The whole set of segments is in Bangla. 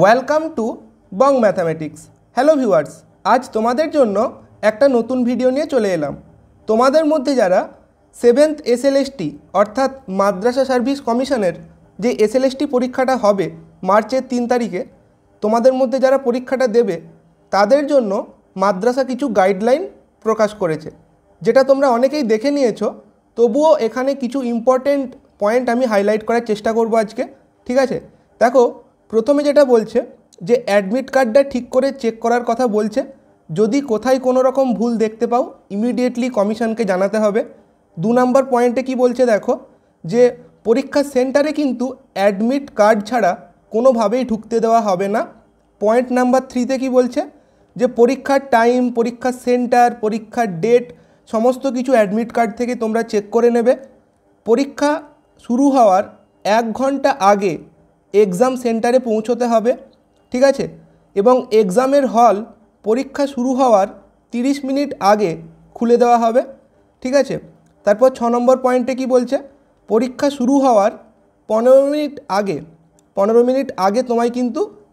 Welcome to Bong mathematics. Hello viewers, আজ তোমাদের জন্য একটা নতুন ভিডিও নিয়ে চলে এলাম। তোমাদের মধ্যে যারা 7th SLST অর্থাৎ মাদ্রাসা সার্ভিস কমিশনের যে SLST পরীক্ষাটা হবে মার্চের 3 তারিখে, তোমাদের মধ্যে যারা পরীক্ষাটা দেবে তাদের জন্য মাদ্রাসা কিছু গাইডলাইন প্রকাশ করেছে, যেটা তোমরা অনেকেই দেখে নিয়েছো। তবুও এখানে কিছু ইম্পর্টেন্ট পয়েন্ট আমি হাইলাইট করার চেষ্টা করব আজকে। ঠিক আছে, দেখো প্রথমে যেটা বলছে যে অ্যাডমিট কার্ডটা ঠিক করে চেক করার কথা বলছে। যদি কোথায় কোনো রকম ভুল দেখতে পাও ইমিডিয়েটলি কমিশনকে জানাতে হবে। 2 নম্বর পয়েন্টে কি বলছে দেখো, যে পরীক্ষা সেন্টারে কিন্তু অ্যাডমিট কার্ড ছাড়া কোনোভাবেই ঢুকতে দেওয়া হবে না। পয়েন্ট নাম্বার 3তে কি বলছে, যে পরীক্ষার টাইম, পরীক্ষার সেন্টার, পরীক্ষার ডেট সমস্ত কিছু অ্যাডমিট কার্ড থেকে তোমরা চেক করে নেবে। পরীক্ষা শুরু হওয়ার 1 ঘন্টা আগে এক্সাম সেন্টারে পৌঁছতে হবে। ঠিক আছে, এবং এক্সামের হল পরীক্ষা শুরু হওয়ার 30 মিনিট আগে খুলে দেওয়া হবে। ঠিক আছে, তারপর 6 নম্বর পয়েন্টে কি বলছে, পরীক্ষা শুরু হওয়ার 15 মিনিট আগে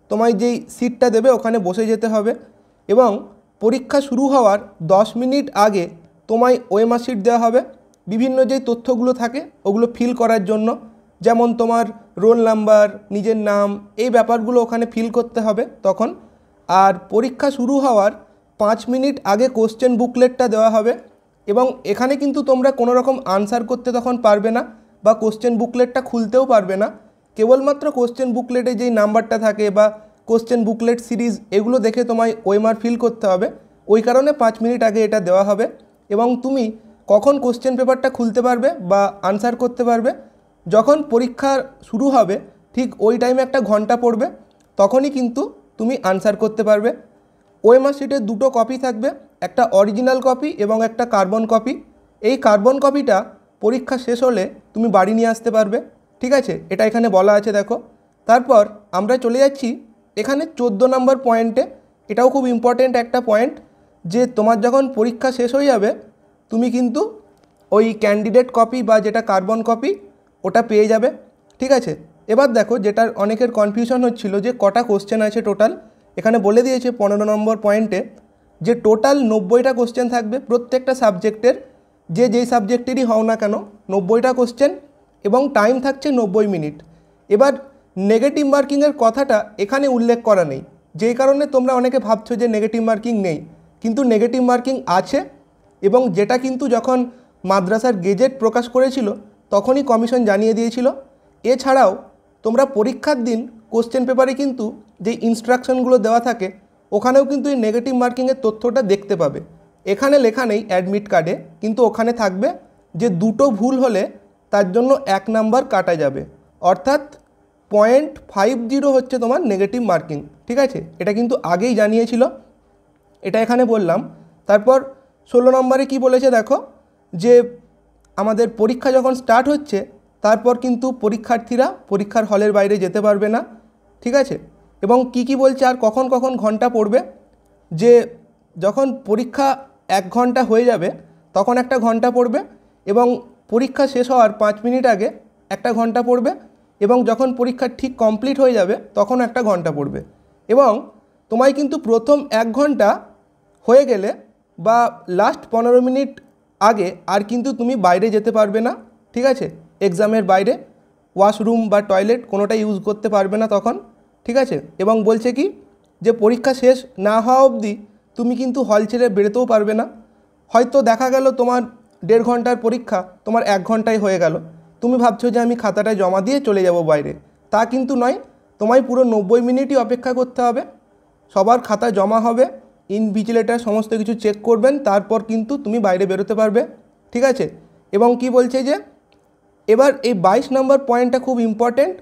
তোমায় যেই সিটটা দেবে ওখানে বসে যেতে হবে। এবং পরীক্ষা শুরু হওয়ার 10 মিনিট আগে তোমায় ওএমআর শিট দেওয়া হবে বিভিন্ন যেই তথ্যগুলো থাকে ওগুলো ফিল করার জন্য, যেমন তোমার রোল নাম্বার, নিজের নাম, এই ব্যাপারগুলো ওখানে ফিল করতে হবে তখন। আর পরীক্ষা শুরু হওয়ার 5 মিনিট আগে কোশ্চেন বুকলেটটা দেওয়া হবে, এবং এখানে কিন্তু তোমরা কোনো রকম আনসার করতে তখন পারবে না বা কোশ্চেন বুকলেটটা খুলতেও পারবে না। কেবলমাত্র কোশ্চেন বুকলেটে যেই নাম্বারটা থাকে বা কোশ্চেন বুকলেট সিরিজ এগুলো দেখে তোমায় ওএমআর ফিল করতে হবে। ওই কারণে 5 মিনিট আগে এটা দেওয়া হবে। এবং তুমি কখন কোশ্চেন পেপারটা খুলতে পারবে বা আনসার করতে পারবে, যখন পরীক্ষা শুরু হবে ঠিক ওই টাইমে একটা ঘন্টা পড়বে, তখনই কিন্তু তুমি আনসার করতে পারবে। ওএমআর শিটের 2টো কপি থাকবে, একটা অরিজিনাল কপি এবং একটা কার্বন কপি। এই কার্বন কপিটা পরীক্ষা শেষ হলে তুমি বাড়ি নিয়ে আসতে পারবে। ঠিক আছে, এটা এখানে বলা আছে দেখো। তারপর আমরা চলে যাচ্ছি এখানে 14 নম্বর পয়েন্টে। এটাও খুব ইম্পর্টেন্ট একটা পয়েন্ট, যে তোমার যখন পরীক্ষা শেষ হয়ে যাবে তুমি কিন্তু ওই ক্যান্ডিডেট কপি বা যেটা কার্বন কপি ওটা পেয়ে যাবে। ঠিক আছে, এবার দেখো যেটার অনেকের কনফিউশন হচ্ছিল যে কটা কোশ্চেন আছে টোটাল, এখানে বলে দিয়েছে 15 নম্বর পয়েন্টে যে টোটাল 90টা কোশ্চেন থাকবে প্রত্যেকটা সাবজেক্টের, যেই সাবজেক্টেরই হও না কেন 90টা কোশ্চেন, এবং টাইম থাকছে 90 মিনিট। এবার নেগেটিভ মার্কিংয়ের কথাটা এখানে উল্লেখ করা নেই, যেই কারণে তোমরা অনেকে ভাবছো যে নেগেটিভ মার্কিং নেই, কিন্তু নেগেটিভ মার্কিং আছে। এবং যেটা কিন্তু যখন মাদ্রাসার গেজেট প্রকাশ করেছিল তখনই কমিশন জানিয়ে দিয়েছিল। এছাড়াও তোমরা পরীক্ষার দিন কোশ্চেন পেপারে কিন্তু যে ইনস্ট্রাকশনগুলো দেওয়া থাকে ওখানেও কিন্তু এই নেগেটিভ মার্কিংয়ের তথ্যটা দেখতে পাবে। এখানে লেখা নেই অ্যাডমিট কার্ডে, কিন্তু ওখানে থাকবে যে 2টো ভুল হলে তার জন্য 1 নাম্বার কাটা যাবে, অর্থাৎ 0.50 হচ্ছে তোমার নেগেটিভ মার্কিং। ঠিক আছে, এটা কিন্তু আগেই জানিয়েছিল, এটা এখানে বললাম। তারপর 16 নম্বরে কি বলেছে দেখো, যে আমাদের পরীক্ষা যখন স্টার্ট হচ্ছে তারপর কিন্তু পরীক্ষার্থীরা পরীক্ষার হলের বাইরে যেতে পারবে না। ঠিক আছে, এবং কি বলছে আর কখন কখন ঘন্টা পড়বে, যে যখন পরীক্ষা 1 ঘন্টা হয়ে যাবে তখন একটা ঘন্টা পড়বে, এবং পরীক্ষা শেষ হওয়ার 5 মিনিট আগে একটা ঘন্টা পড়বে, এবং যখন পরীক্ষা ঠিক কমপ্লিট হয়ে যাবে তখন একটা ঘন্টা পড়বে। এবং তোমায় কিন্তু প্রথম 1 ঘন্টা হয়ে গেলে বা লাস্ট 15 মিনিট আগে আর কিন্তু তুমি বাইরে যেতে পারবে না। ঠিক আছে, এক্সামের বাইরে ওয়াশরুম বা টয়লেট কোনোটা ইউজ করতে পারবে না তখন। ঠিক আছে, এবং বলছে কি, যে পরীক্ষা শেষ না হওয়া অবধি তুমি কিন্তু হল ছেড়ে বেরোতেও পারবে না। হয়তো দেখা গেল তোমার 1.5 ঘন্টার পরীক্ষা তোমার 1 ঘন্টায় হয়ে গেল, তুমি ভাবছো যে আমি খাতাটা জমা দিয়ে চলে যাব বাইরে, তা কিন্তু নয়। তোমায় পুরো 90 মিনিটই অপেক্ষা করতে হবে। সবার খাতা জমা হবে, ইনভিজিলেটর সমস্ত কিছু চেক করবেন, তারপর কিন্তু তুমি বাইরে বেরোতে পারবে। ঠিক আছে, এবং কি বলছে যে এবার এই 22 নম্বর পয়েন্টটা খুব ইম্পর্টেন্ট,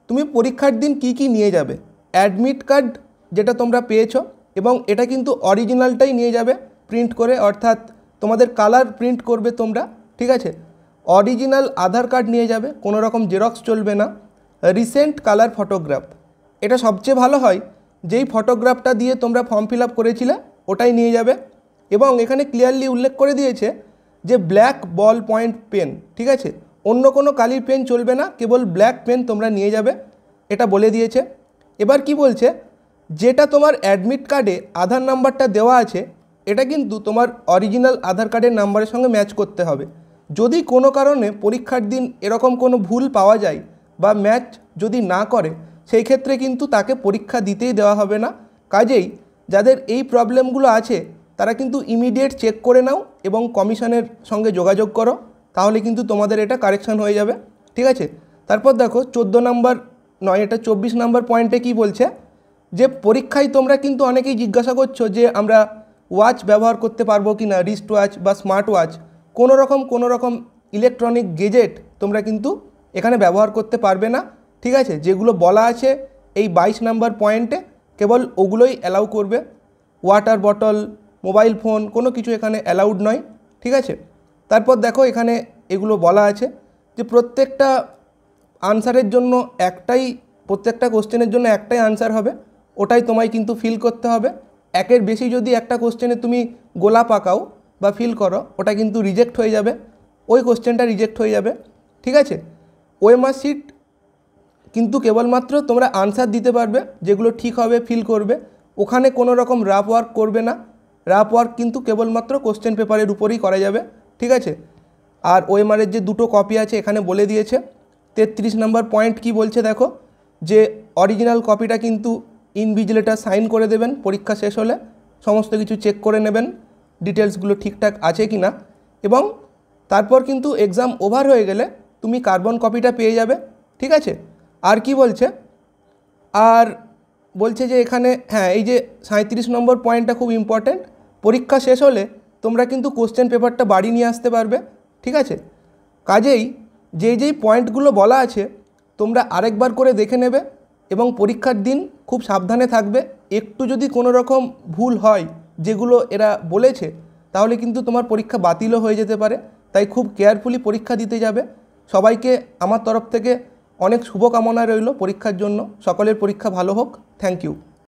তুমি পরীক্ষার দিন কি নিয়ে যাবে। অ্যাডমিট কার্ড যেটা তোমরা পেয়েছো, এবং এটা কিন্তু অরিজিনালটাই নিয়ে যাবে প্রিন্ট করে, অর্থাৎ তোমাদের কালার প্রিন্ট করবে তোমরা। ঠিক আছে, অরিজিনাল আধার কার্ড নিয়ে যাবে, কোনো রকম জেরক্স চলবে না। রিসেন্ট কালার ফটোগ্রাফ, এটা সবচেয়ে ভালো হয়, যেই ফটোগ্রাফটা দিয়ে তোমরা ফর্ম ফিল আপ করেছিলে ওটাই নিয়ে যাবে। এবং এখানে ক্লিয়ারলি উল্লেখ করে দিয়েছে যে ব্ল্যাক বল পয়েন্ট পেন। ঠিক আছে, অন্য কোনো কালির পেন চলবে না, কেবল ব্ল্যাক পেন তোমরা নিয়ে যাবে, এটা বলে দিয়েছে। এবার কি বলছে, যেটা তোমার অ্যাডমিট কার্ডে আধার নাম্বারটা দেওয়া আছে এটা কিন্তু তোমার অরিজিনাল আধার কার্ডের নাম্বারের সঙ্গে ম্যাচ করতে হবে। যদি কোনো কারণে পরীক্ষার দিন এরকম কোনো ভুল পাওয়া যায় বা ম্যাচ যদি না করে, সেই ক্ষেত্রে কিন্তু তাকে পরীক্ষা দিতেই দেওয়া হবে না। কাজেই যাদের এই প্রবলেমগুলো আছে তারা কিন্তু ইমিডিয়েট চেক করে নাও এবং কমিশনের সঙ্গে যোগাযোগ করো, তাহলে কিন্তু তোমাদের এটা কারেকশন হয়ে যাবে। ঠিক আছে, তারপর দেখো 14 নাম্বার নয়, এটা 24 নাম্বার পয়েন্টে কি বলছে, যে পরীক্ষায় তোমরা কিন্তু অনেকেই জিজ্ঞাসা করছো যে আমরা ওয়াচ ব্যবহার করতে পারবো কি না, রিস্ট ওয়াচ বা স্মার্ট ওয়াচ, কোনো রকম ইলেকট্রনিক গেজেট তোমরা কিন্তু এখানে ব্যবহার করতে পারবে না। ঠিক আছে, যেগুলো বলা আছে এই 22 নাম্বার পয়েন্টে কেবল ওগুলোই অ্যালাউ করবে। ওয়াটার বটল, মোবাইল ফোন কোনো কিছু এখানে অ্যালাউড নয়। ঠিক আছে, তারপর দেখো এখানে এগুলো বলা আছে যে প্রত্যেকটা আনসারের জন্য প্রত্যেকটা কোশ্চেনের জন্য একটাই আনসার হবে, ওটাই তোমায় কিন্তু ফিল করতে হবে। একের বেশি যদি একটা কোশ্চেনে তুমি গোলা পাকাও বা ফিল করো, ওটা কিন্তু রিজেক্ট হয়ে যাবে, ওই কোশ্চেনটা রিজেক্ট হয়ে যাবে। ঠিক আছে, ওএমআর শিট কিন্তু কেবলমাত্র তোমরা আনসার দিতে পারবে যেগুলো ঠিক হবে, ফিল করবে, ওখানে কোনো রকম রাফ ওয়ার্ক করবে না। রাফ ওয়ার্ক কিন্তু কেবলমাত্র কোশ্চেন পেপারের উপরেই করা যাবে। ঠিক আছে, আর ওএমআরের যে দুটো কপি আছে এখানে বলে দিয়েছে। 33 নম্বর পয়েন্ট কি বলছে দেখো, যে অরিজিনাল কপিটা কিন্তু ইনভিজিলেটর সাইন করে দেবেন পরীক্ষা শেষ হলে, সমস্ত কিছু চেক করে নেবেন ডিটেলসগুলো ঠিকঠাক আছে কি না, এবং তারপর কিন্তু এক্সাম ওভার হয়ে গেলে তুমি কার্বন কপিটা পেয়ে যাবে। ঠিক আছে, আর কি বলছে, আর বলছে যে এখানে হ্যাঁ, এই যে 37 নম্বর পয়েন্টটা খুব ইম্পর্ট্যান্ট, পরীক্ষা শেষ হলে তোমরা কিন্তু কোশ্চেন পেপারটা বাড়ি নিয়ে আসতে পারবে। ঠিক আছে, কাজেই যেই পয়েন্টগুলো বলা আছে তোমরা আরেকবার করে দেখে নেবে এবং পরীক্ষার দিন খুব সাবধানে থাকবে। একটু যদি কোনো রকম ভুল হয় যেগুলো এরা বলেছে, তাহলে কিন্তু তোমার পরীক্ষা বাতিলও হয়ে যেতে পারে। তাই খুব কেয়ারফুলি পরীক্ষা দিতে যাবে। সবাইকে আমার তরফ থেকে অনেক শুভকামনা রইল পরীক্ষার জন্য, সকলের পরীক্ষা ভালো হোক। Thank you.